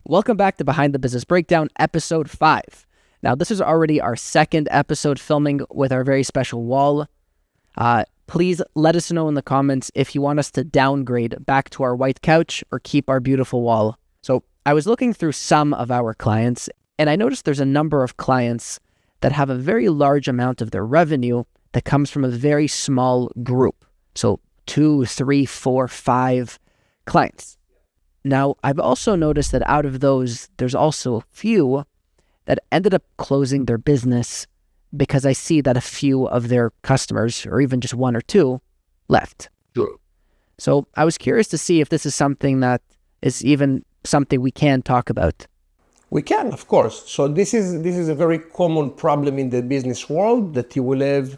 Welcome back to Behind the Business Breakdown, episode 5. Now, this is already our second episode filming with our very special wall. Please let us know in the comments if you want us to downgrade back to our white couch or keep our beautiful wall. So I was looking through some of our clients, and I noticed there's a number of clients that have a very large amount of their revenue that comes from a very small group. So 2, 3, 4, 5 clients. Now, I've also noticed that out of those, there's also a few that ended up closing their business because I see that a few of their customers, or even just 1 or 2, left. Sure. So I was curious to see if this is something that is even something we can talk about. We can, of course. So this is a very common problem in the business world, that you will have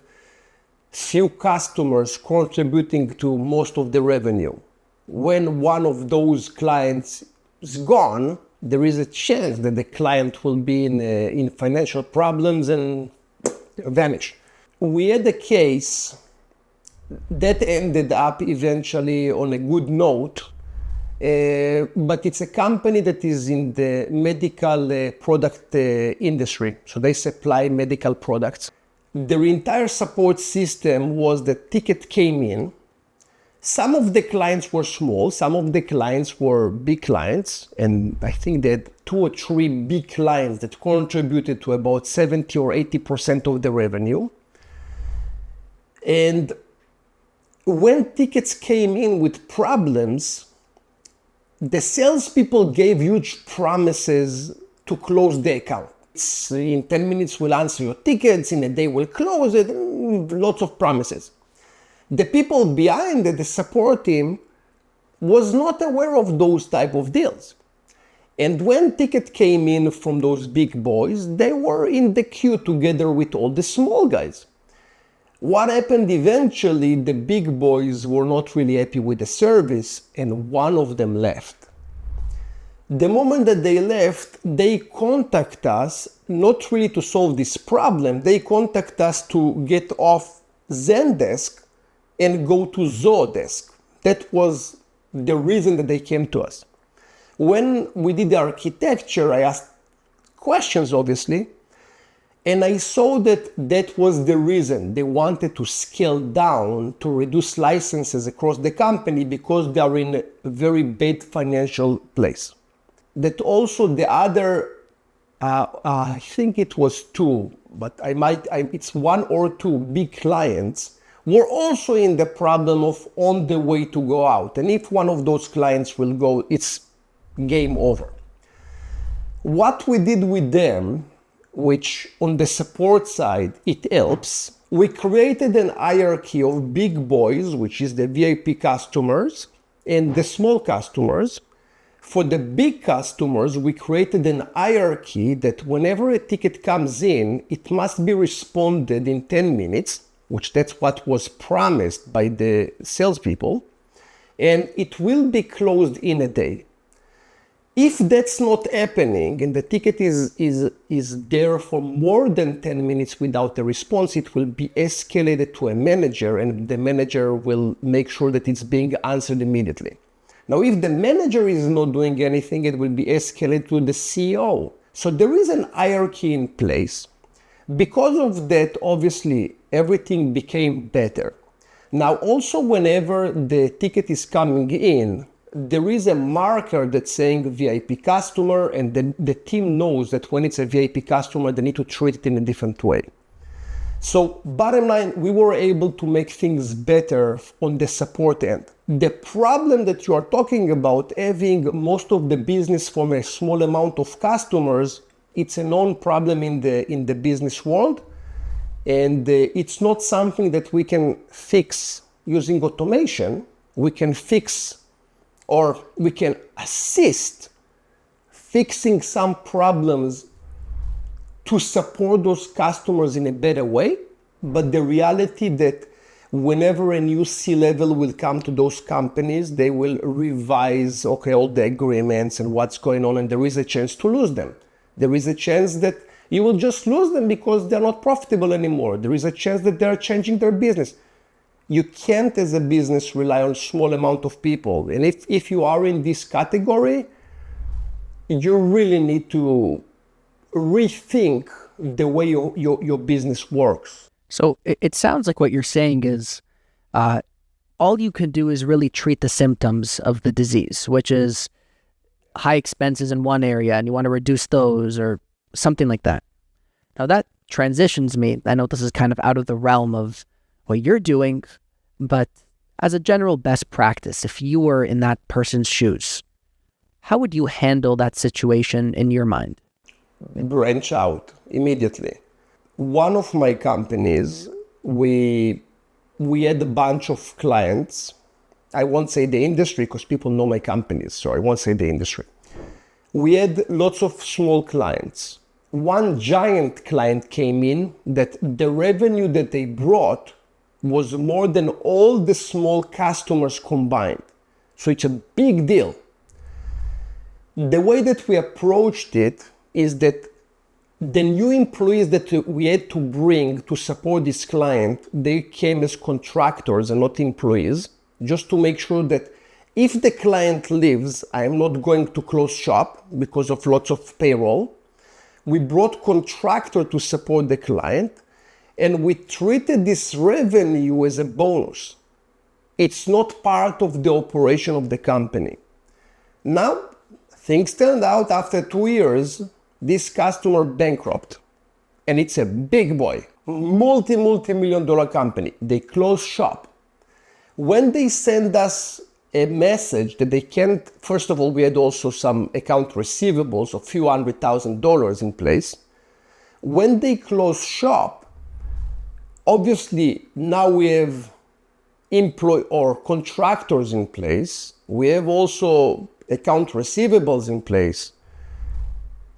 few customers contributing to most of the revenue. When one of those clients is gone, there is a chance that the client will be in financial problems and vanish. We had a case that ended up eventually on a good note, but it's a company that is in the medical product industry. So they supply medical products. Their entire support system was the ticket came in. Some of the clients were small, some of the clients were big clients, and I think they had 2 or 3 big clients that contributed to about 70 or 80% of the revenue. And when tickets came in with problems, the salespeople gave huge promises to close the account. In 10 minutes we'll answer your tickets, in a day we'll close it, lots of promises. The people behind the support team was not aware of those type of deals. And when ticket came in from those big boys, they were in the queue together with all the small guys. What happened eventually, the big boys were not really happy with the service, and one of them left. The moment that they left, they contact us, not really to solve this problem, they contact us to get off Zendesk and go to Zoho desk. That was the reason that they came to us. When we did the architecture, I asked questions, obviously, and I saw that that was the reason. They wanted to scale down to reduce licenses across the company because they are in a very bad financial place. That also the other, I think it was 2, but it's 1 or 2 big clients were also in the problem of on the way to go out. And if one of those clients will go, it's game over. What we did with them, which on the support side, it helps, we created an hierarchy of big boys, which is the VIP customers, and the small customers. For the big customers, we created an hierarchy that whenever a ticket comes in, it must be responded in 10 minutes, which that's what was promised by the salespeople, and it will be closed in a day. If that's not happening and the ticket is there for more than 10 minutes without a response, it will be escalated to a manager, and the manager will make sure that it's being answered immediately. Now, if the manager is not doing anything, it will be escalated to the CEO. So there is an hierarchy in place. Because of that, obviously, everything became better. Now, also, whenever the ticket is coming in, there is a marker that's saying VIP customer, and then the team knows that when it's a VIP customer, they need to treat it in a different way. So, bottom line, we were able to make things better on the support end. The problem that you are talking about, having most of the business from a small amount of customers, it's a known problem in the business world, and it's not something that we can fix using automation. We can fix, or we can assist fixing some problems to support those customers in a better way. But the reality that whenever a new C-level will come to those companies, they will revise, all the agreements and what's going on, and there is a chance to lose them. There is a chance that you will just lose them because they're not profitable anymore. There is a chance that they're changing their business. You can't, as a business, rely on a small amount of people. And if you are in this category, you really need to rethink the way your business works. So it sounds like what you're saying is all you can do is really treat the symptoms of the disease, which is high expenses in one area, and you want to reduce those or something like that. Now that transitions me. I know this is kind of out of the realm of what you're doing, but as a general best practice, if you were in that person's shoes, how would you handle that situation in your mind? Branch out immediately. One of my companies, we had a bunch of clients. I won't say the industry because people know my companies, so I won't say the industry. We had lots of small clients. One giant client came in that the revenue that they brought was more than all the small customers combined. So it's a big deal. The way that we approached it is that the new employees that we had to bring to support this client, they came as contractors and not employees, just to make sure that if the client leaves, I'm not going to close shop because of lots of payroll. We brought contractor to support the client, and we treated this revenue as a bonus. It's not part of the operation of the company. Now, things turned out after 2 years, this customer bankrupt. And it's a big boy, multi-million dollar company. They closed shop. When they send us a message that they can't, first of all, we had also some account receivables of few $100,000 in place. When they close shop, obviously now we have employee or contractors in place. We have also account receivables in place.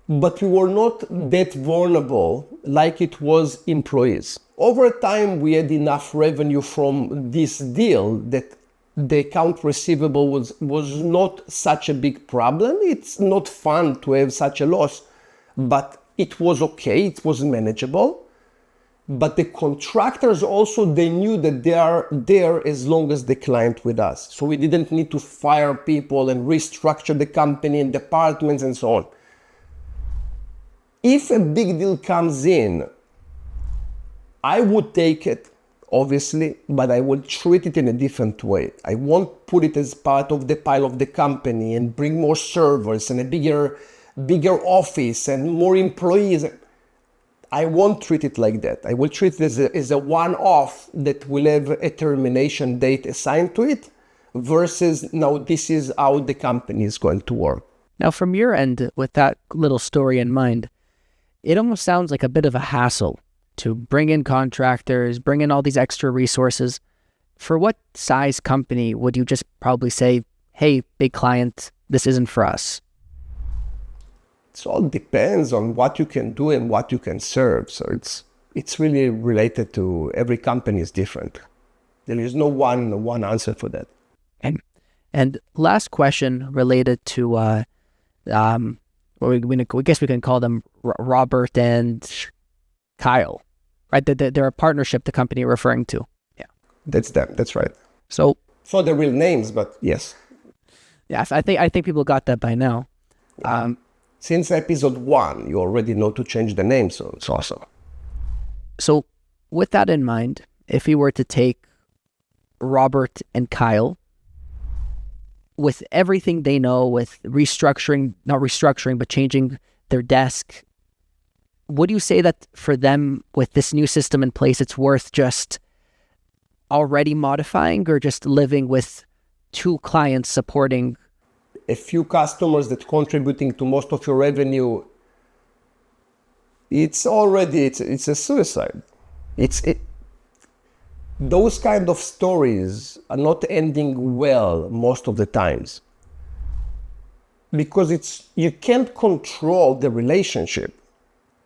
But we were not that vulnerable like it was employees. Over time, we had enough revenue from this deal that the account receivable was not such a big problem. It's not fun to have such a loss, but it was okay, it was manageable. But the contractors also, they knew that they are there as long as the client with us. So we didn't need to fire people and restructure the company and departments and so on. If a big deal comes in, I would take it, obviously, but I would treat it in a different way. I won't put it as part of the pile of the company and bring more servers and a bigger office and more employees. I won't treat it like that. I will treat it as a one-off that will have a termination date assigned to it versus now this is how the company is going to work. Now, from your end, with that little story in mind, it almost sounds like a bit of a hassle to bring in contractors, bring in all these extra resources. For what size company would you just probably say, hey, big client, this isn't for us? It all depends on what you can do and what you can serve. So it's really related to every company is different. There is no one answer for that. And last question related to we guess we can call them Robert and Kyle, right? They're a partnership, the company you're referring to. Yeah, that's them. That's right. So the real names, but yes. Yeah, I think people got that by now. Since episode 1, you already know to change the name, so it's awesome. So with that in mind, if we were to take Robert and Kyle, with everything they know, with not restructuring, but changing their desk, would you say that for them, with this new system in place, it's worth just already modifying or just living with 2 clients supporting a few customers that contributing to most of your revenue? It's a suicide. Those kind of stories are not ending well most of the times because you can't control the relationship.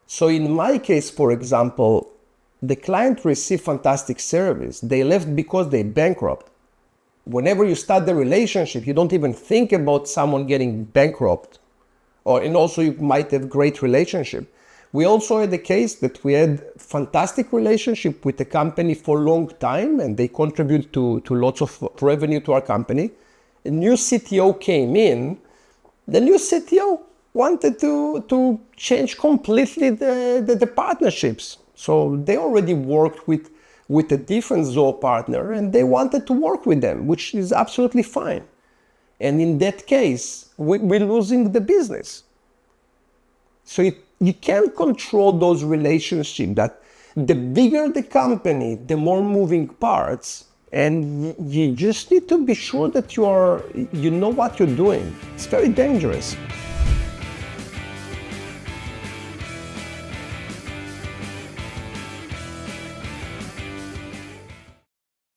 So in my case, for example, the client received fantastic service. They left because they bankrupt. Whenever you start the relationship, you don't even think about someone getting bankrupt. And also you might have great relationship. We also had a case that we had fantastic relationship with the company for a long time, and they contribute to lots of revenue to our company. A new CTO came in. The new CTO wanted to change completely the partnerships. So they already worked with a different Zoho partner and they wanted to work with them, which is absolutely fine. And in that case, we're losing the business. So you can't control those relationships. That the bigger the company, the more moving parts, and you just need to be sure that you know what you're doing. It's very dangerous.